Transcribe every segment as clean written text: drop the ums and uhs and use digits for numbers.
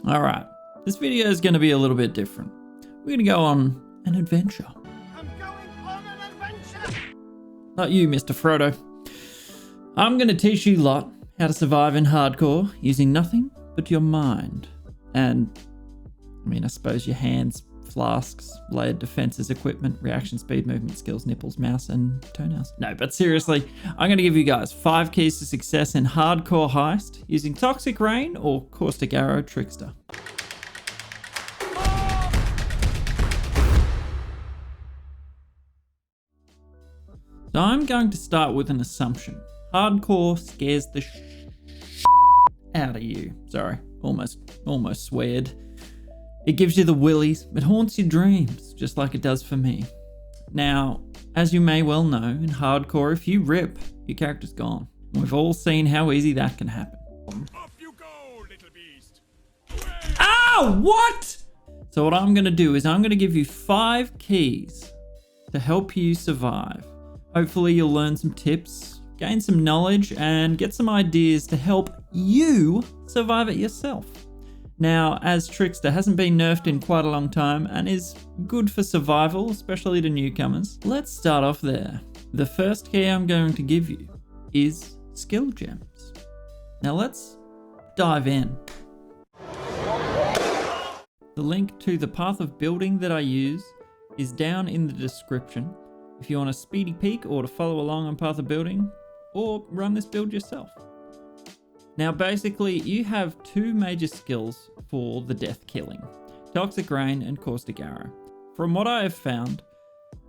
Alright, this video is going to be a little bit different. We're going to go on an adventure. I'm going on an adventure! Not you, Mr. Frodo. I'm going to teach you lot how to survive in hardcore using nothing but your mind. And, I suppose your hands, flasks, layered defenses, equipment, reaction speed, movement skills, nipples, mouse, and toenails. No, but seriously, I'm going to give you guys 5 keys to success in hardcore heist using Toxic Rain or Caustic Arrow Trickster. So I'm going to start with an assumption. Hardcore scares the out of you. Sorry, almost sweared. It gives you the willies, it haunts your dreams, just like it does for me. Now, as you may well know, in hardcore, if you rip, your character's gone. We've all seen how easy that can happen. Off you go, little beast! Ow! What? So what I'm going to do is I'm going to give you 5 keys to help you survive. Hopefully you'll learn some tips, gain some knowledge, and get some ideas to help you survive it yourself. Now, as Trickster hasn't been nerfed in quite a long time and is good for survival, especially to newcomers, let's start off there. The first key I'm going to give you is skill gems. Now let's dive in. The link to the path of building that I use is down in the description if you want a speedy peek or to follow along on path of building or run this build yourself. Now basically you have 2 major skills for the death killing, Toxic Rain and Caustic Arrow. From what I have found,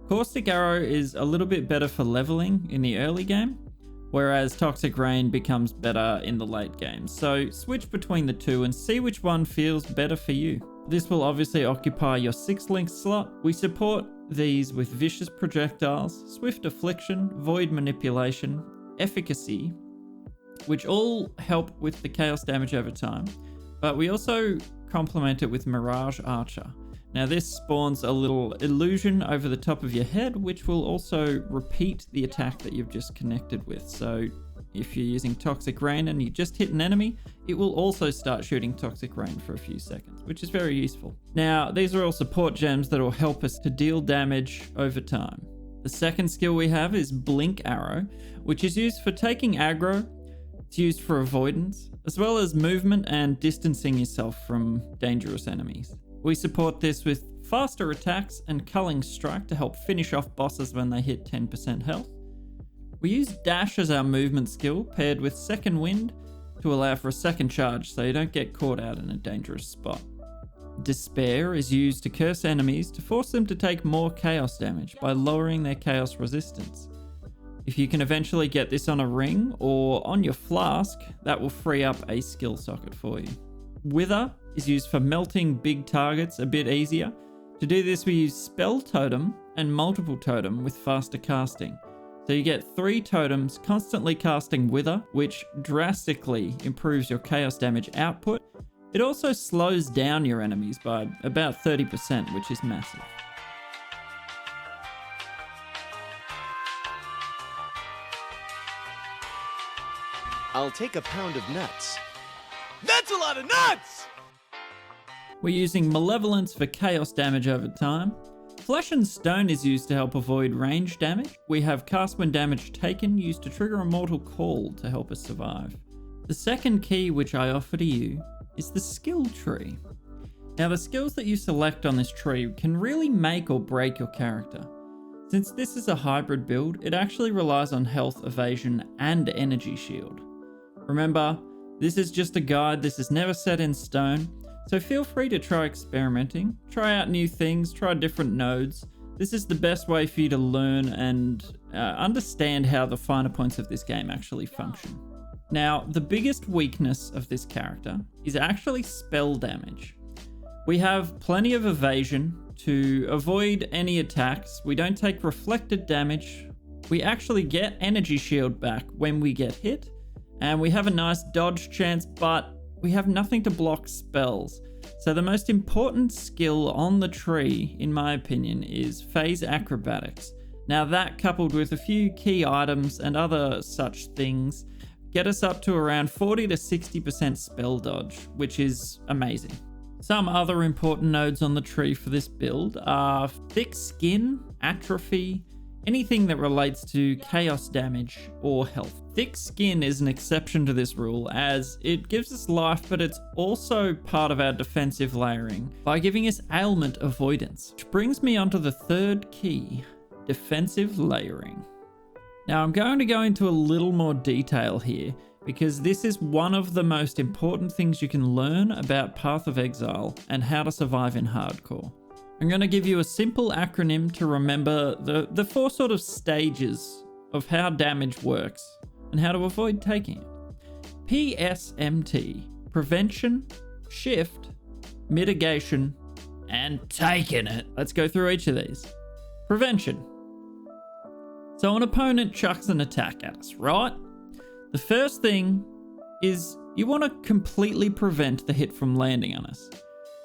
Caustic Arrow is a little bit better for leveling in the early game, whereas Toxic Rain becomes better in the late game. So switch between the 2 and see which one feels better for you. This will obviously occupy your 6 link slot. We support these with Vicious Projectiles, Swift Affliction, Void Manipulation, Efficacy, which all help with the chaos damage over time, but we also complement it with Mirage Archer. Now this spawns a little illusion over the top of your head, which will also repeat the attack that you've just connected with. So if you're using Toxic Rain and you just hit an enemy, it will also start shooting Toxic Rain for a few seconds, which is very useful. Now, these are all support gems that will help us to deal damage over time. The second skill we have is Blink Arrow, which is used for taking aggro. It's used for avoidance, as well as movement and distancing yourself from dangerous enemies. We support this with faster attacks and Culling Strike to help finish off bosses when they hit 10% health. We use Dash as our movement skill, paired with Second Wind to allow for a second charge so you don't get caught out in a dangerous spot. Despair is used to curse enemies to force them to take more chaos damage by lowering their chaos resistance. If you can eventually get this on a ring or on your flask, that will free up a skill socket for you. Wither is used for melting big targets a bit easier. To do this we use Spell Totem and Multiple Totem with faster casting. So you get 3 totems constantly casting Wither, which drastically improves your chaos damage output. It also slows down your enemies by about 30%, which is massive. I'll take a pound of nuts. That's a lot of nuts! We're using Malevolence for chaos damage over time. Flesh and Stone is used to help avoid range damage. We have Cast When Damage Taken used to trigger a Mortal Call to help us survive. The second key which I offer to you is the skill tree. Now the skills that you select on this tree can really make or break your character. Since this is a hybrid build, it actually relies on health, evasion, and energy shield. Remember, this is just a guide, this is never set in stone, so feel free to try experimenting, try out new things, try different nodes. This is the best way for you to learn and understand how the finer points of this game actually function. Now, the biggest weakness of this character is actually spell damage. We have plenty of evasion to avoid any attacks, we don't take reflected damage, we actually get energy shield back when we get hit, and we have a nice dodge chance, but we have nothing to block spells. So the most important skill on the tree, in my opinion, is Phase Acrobatics. Now that, coupled with a few key items and other such things, get us up to around 40 to 60% spell dodge, which is amazing. Some other important nodes on the tree for this build are thick skin, atrophy, anything that relates to chaos damage or health. Thick skin is an exception to this rule as it gives us life, but it's also part of our defensive layering by giving us ailment avoidance, which brings me onto the third key, defensive layering. Now I'm going to go into a little more detail here because this is one of the most important things you can learn about Path of Exile and how to survive in hardcore. I'm going to give you a simple acronym to remember the 4 sort of stages of how damage works and how to avoid taking it. PSMT, prevention, shift, mitigation, and taking it. Let's go through each of these. Prevention. So an opponent chucks an attack at us, right? The first thing is you want to completely prevent the hit from landing on us.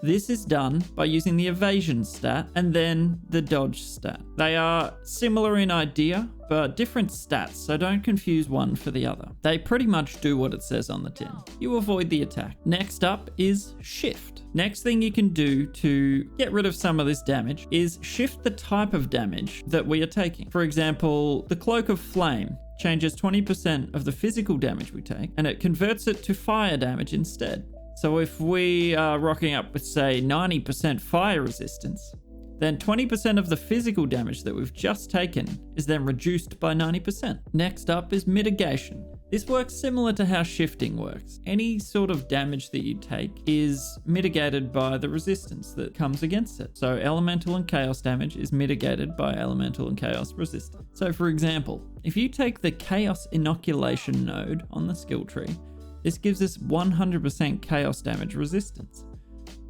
This is done by using the evasion stat and then the dodge stat. They are similar in idea, but different stats, so don't confuse one for the other. They pretty much do what it says on the tin. You avoid the attack. Next up is shift. Next thing you can do to get rid of some of this damage is shift the type of damage that we are taking. For example, the Cloak of Flame changes 20% of the physical damage we take, and it converts it to fire damage instead. So if we are rocking up with, say, 90% fire resistance, then 20% of the physical damage that we've just taken is then reduced by 90%. Next up is mitigation. This works similar to how shifting works. Any sort of damage that you take is mitigated by the resistance that comes against it. So elemental and chaos damage is mitigated by elemental and chaos resistance. So for example, if you take the chaos inoculation node on the skill tree, this gives us 100% chaos damage resistance.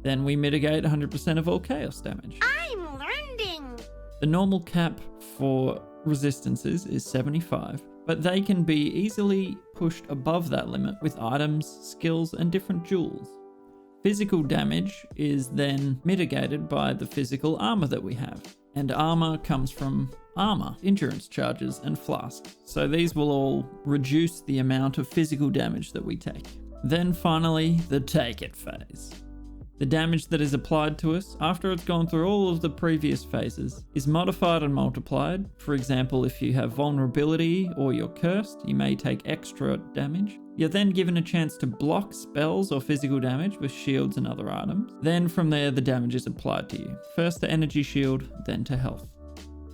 Then we mitigate 100% of all chaos damage. I'm learning. The normal cap for resistances is 75, but they can be easily pushed above that limit with items, skills, and different jewels. Physical damage is then mitigated by the physical armor that we have. And armor comes from armor, endurance charges, and flasks. So these will all reduce the amount of physical damage that we take. Then finally, the take it phase. The damage that is applied to us after it's gone through all of the previous phases is modified and multiplied. For example, if you have vulnerability or you're cursed, you may take extra damage. You're then given a chance to block spells or physical damage with shields and other items. Then from there, the damage is applied to you. First to energy shield, then to health.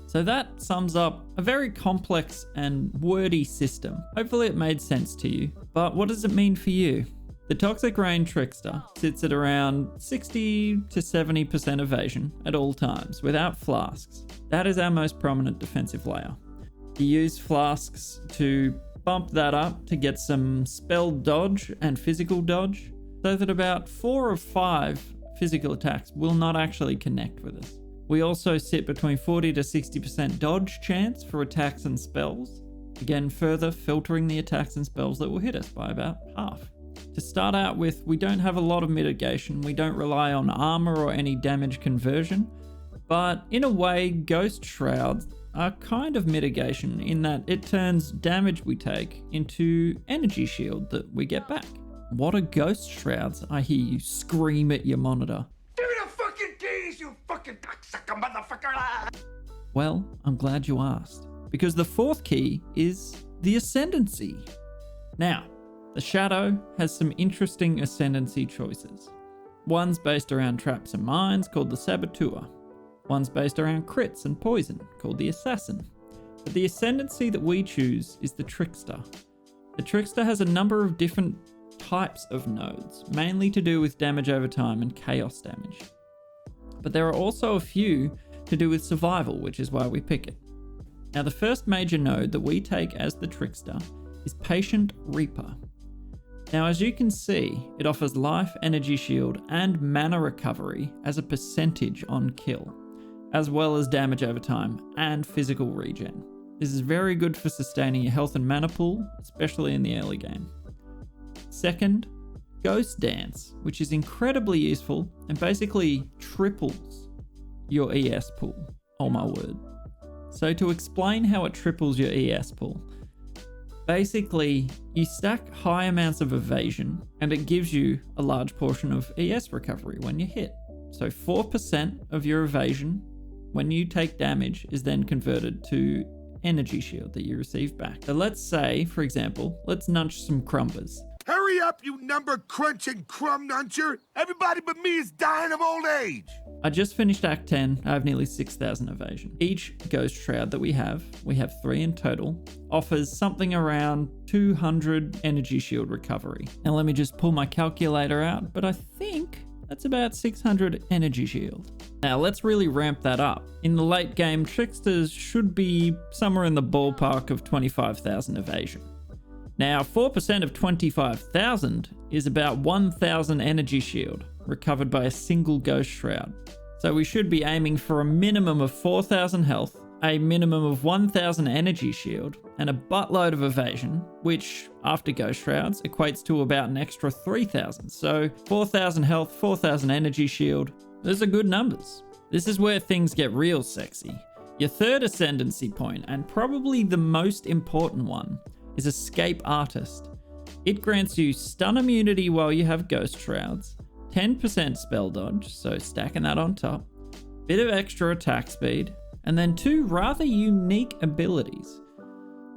So that sums up a very complex and wordy system. Hopefully it made sense to you. But what does it mean for you? The Toxic Rain Trickster sits at around 60 to 70% evasion at all times, without flasks. That is our most prominent defensive layer. You use flasks to bump that up to get some spell dodge and physical dodge, so that about 4 of 5 physical attacks will not actually connect with us. We also sit between 40 to 60% dodge chance for attacks and spells, again further filtering the attacks and spells that will hit us by about half. To start out with, we don't have a lot of mitigation. We don't rely on armor or any damage conversion, but in a way, Ghost Shrouds are kind of mitigation in that it turns damage we take into energy shield that we get back. What are Ghost Shrouds? I hear you scream at your monitor. Give me the fucking keys, you fucking cocksucker motherfucker! Well, I'm glad you asked, because the fourth key is the Ascendancy. Now, the Shadow has some interesting Ascendancy choices. One's based around traps and mines, called the Saboteur. One's based around crits and poison, called the Assassin. But the Ascendancy that we choose is the Trickster. The Trickster has a number of different types of nodes, mainly to do with damage over time and chaos damage. But there are also a few to do with survival, which is why we pick it. Now, the first major node that we take as the Trickster is Patient Reaper. Now, as you can see, it offers life, energy shield, and mana recovery as a percentage on kill, as well as damage over time and physical regen. This is very good for sustaining your health and mana pool, especially in the early game. Second, Ghost Dance, which is incredibly useful and basically triples your ES pool. Oh my word. So to explain how it triples your ES pool, Basically, you stack high amounts of evasion and it gives you a large portion of ES recovery when you hit. So 4% of your evasion when you take damage is then converted to energy shield that you receive back. So let's say, for example, let's nunch some crumbers. Hurry up, you number crunching crumb nuncher! Everybody but me is dying of old age! I just finished Act 10. I have nearly 6,000 evasion. Each Ghost Shroud that we have 3 in total, offers something around 200 energy shield recovery. Now let me just pull my calculator out, but I think that's about 600 energy shield. Now let's really ramp that up. In the late game, Tricksters should be somewhere in the ballpark of 25,000 evasion. Now 4% of 25,000 is about 1,000 energy shield recovered by a single Ghost Shroud. So we should be aiming for a minimum of 4,000 health, a minimum of 1,000 energy shield, and a buttload of evasion, which after Ghost Shrouds equates to about an extra 3,000. So 4,000 health, 4,000 energy shield, those are good numbers. This is where things get real sexy. Your third Ascendancy point, and probably the most important one, is Escape Artist. It grants you stun immunity while you have Ghost Shrouds, 10% spell dodge, so stacking that on top, bit of extra attack speed, and then 2 rather unique abilities.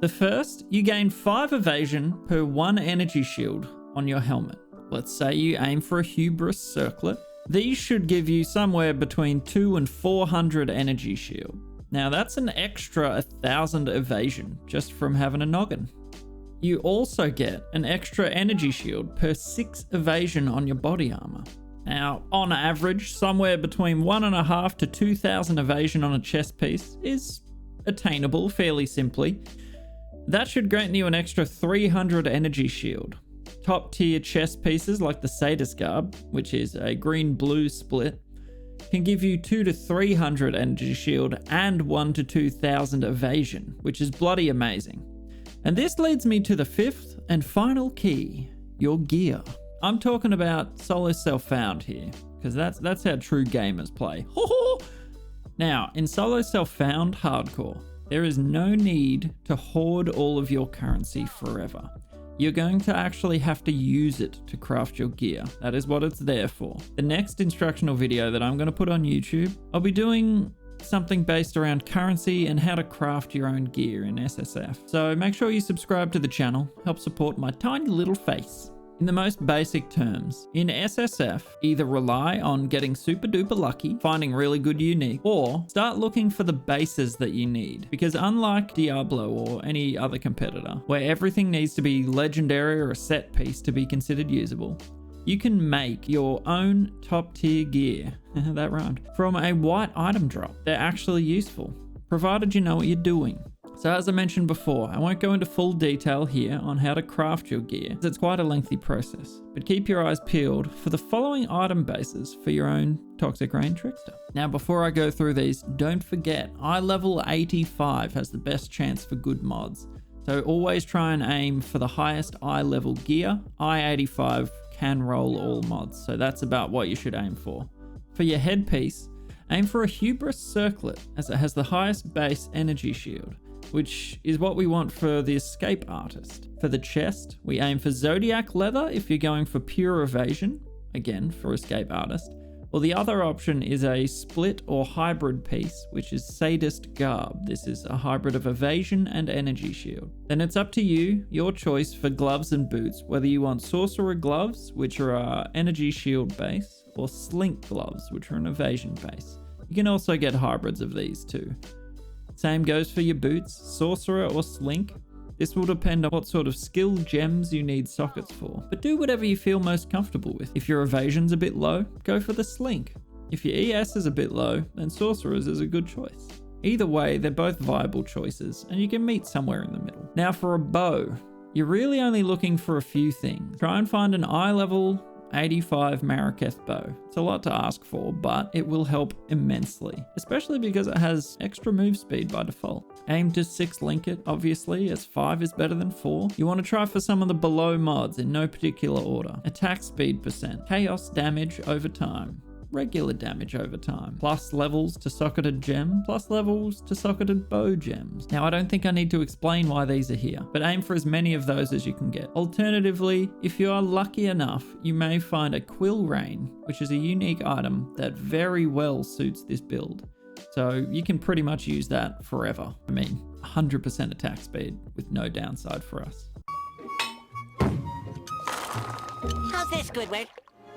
The first, you gain 5 evasion per 1 energy shield on your helmet. Let's say you aim for a Hubris Circlet. These should give you somewhere between 200 and 400 energy shield. Now that's an extra 1,000 evasion just from having a noggin. You also get an extra energy shield per 6 evasion on your body armor. Now, on average, somewhere between 1.5 to 2,000 evasion on a chest piece is attainable fairly simply. That should grant you an extra 300 energy shield. Top tier chest pieces like the Sadist Garb, which is a green-blue split, can give you 200 to 300 energy shield and 1,000 to 2,000 evasion, which is bloody amazing. And this leads me to the 5th and final key, your gear. I'm talking about solo self-found here, because that's how true gamers play. Now, in solo self-found hardcore, there is no need to hoard all of your currency forever. You're going to actually have to use it to craft your gear. That is what it's there for. The next instructional video that I'm going to put on YouTube, I'll be doing something based around currency and how to craft your own gear in SSF. So make sure you subscribe to the channel, help support my tiny little face. In the most basic terms, in SSF, either rely on getting super duper lucky, finding really good unique, or start looking for the bases that you need. Because unlike Diablo or any other competitor, where everything needs to be legendary or a set piece to be considered usable, you can make your own top tier gear, that rhymed, from a white item drop. They're actually useful, provided you know what you're doing. So as I mentioned before, I won't go into full detail here on how to craft your gear, as it's quite a lengthy process, but keep your eyes peeled for the following item bases for your own Toxic Rain Trickster. Now before I go through these, don't forget, eye level 85 has the best chance for good mods. So always try and aim for the highest eye level gear. Eye 85 can roll all mods, so that's about what you should aim for. For your headpiece, aim for a Hubris Circlet, as it has the highest base energy shield, which is what we want for the Escape Artist. For the chest, we aim for Zodiac Leather if you're going for pure evasion, again for Escape Artist, or the other option is a split or hybrid piece, which is Sadist Garb. This is a hybrid of evasion and energy shield. Then it's up to you, your choice for gloves and boots, whether you want Sorcerer Gloves, which are our energy shield base, or Slink Gloves, which are an evasion base. You can also get hybrids of these too. Same goes for your boots, Sorcerer or Slink. This will depend on what sort of skill gems you need sockets for, but do whatever you feel most comfortable with. If your evasion's a bit low, go for the Slink. If your ES is a bit low, then Sorcerer's is a good choice. Either way, they're both viable choices, and you can meet somewhere in the middle. Now for a bow, you're really only looking for a few things. Try and find an eye level 85 Maraketh bow. It's a lot to ask for, but it will help immensely, especially because it has extra move speed by default. Aim to 6 link it, obviously, as 5 is better than 4. You want to try for some of the below mods in no particular order. Attack speed %, chaos damage over time, regular damage over time, plus levels to socketed gem, plus levels to socketed bow gems. Now I don't think I need to explain why these are here, but aim for as many of those as you can get. Alternatively, if you are lucky enough, you may find a quill rain, which is a unique item that very well suits this build. So you can pretty much use that forever. I mean, 100% attack speed with no downside for us. How's this, Squidward?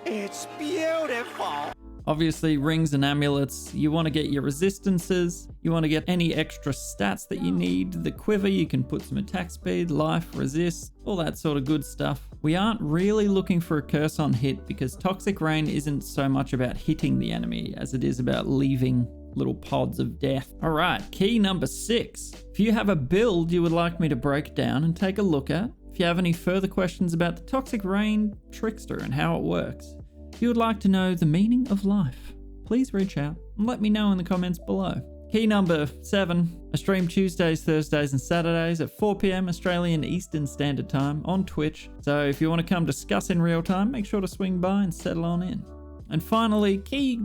It's beautiful. Obviously, rings and amulets, you want to get your resistances, you want to get any extra stats that you need. The quiver, you can put some attack speed, life, resist, all that sort of good stuff. We aren't really looking for a curse on hit because Toxic Rain isn't so much about hitting the enemy as it is about leaving little pods of death. All right, key number 6. If you have a build you would like me to break down and take a look at, if you have any further questions about the Toxic Rain Trickster and how it works, if you would like to know the meaning of life, please reach out and let me know in the comments below. Key number 7, I stream Tuesdays, Thursdays and Saturdays at 4 PM Australian Eastern Standard Time on Twitch, so if you want to come discuss in real time, make sure to swing by and settle on in. And finally, key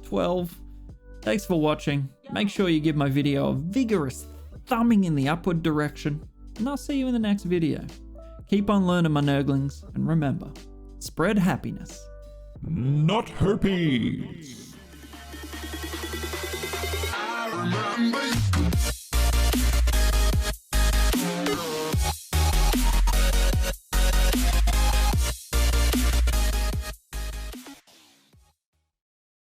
12, thanks for watching. Make sure you give my video a vigorous thumbing in the upward direction, and I'll see you in the next video. Keep on learning, my nerglings, and remember, spread happiness. Not herpes.